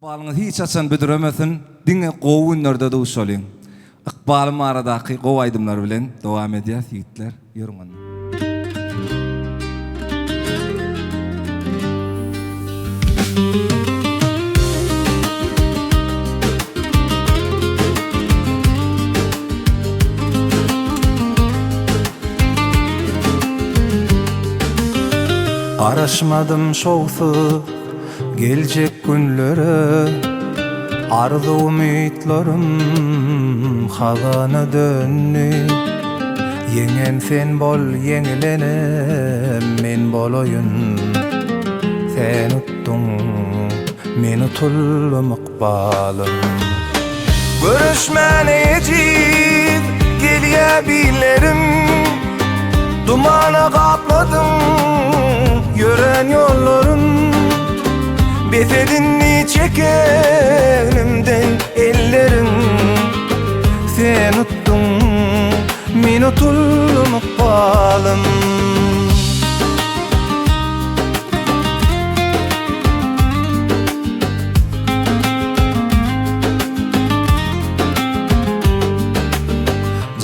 Ikbalyňyz hiç açan büdüremesin, diňe gowy günlerde de uşalyň. Ikbalym aradaky gowy aýdymlar bilen dowam edýär ýigitler, ýörüňen. Araşmadım şowsu gelecek günlere, arzu umytlarym hagana dönni. Yeňen sen bol, yeňilenem men boloýun. Sen utdun, men utuldum Ikbalym. Görüşmenejik gelýärbilerim, dumana kapladın yören yollarım. Besedinni çekenimden ellerim. Sen uttun, men utuldum Ikbalym.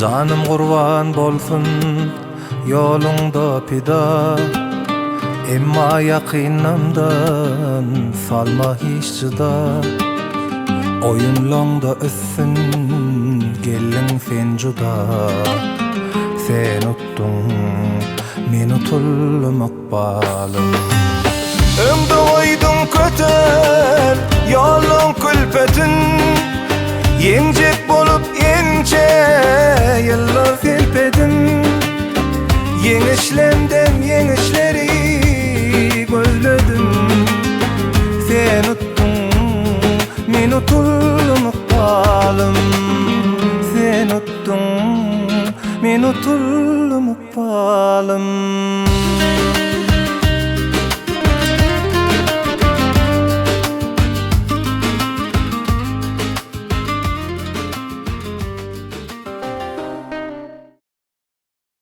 Canım kurban bolsun yolunda pida, emma yakynamdan salma hiç çıda. Oyunlongda össün gelin sen juda. Sen uttun, men utuldum Ikbalym. Öňde oýdum köter yolun külpetin, yeňjek bolup ençe yıllar selpedim. Yeňişlemden yeňişleri gözledim. Sen uttun, men utuldum Ikbalym. Sen uttun, men utuldum Ikbalym.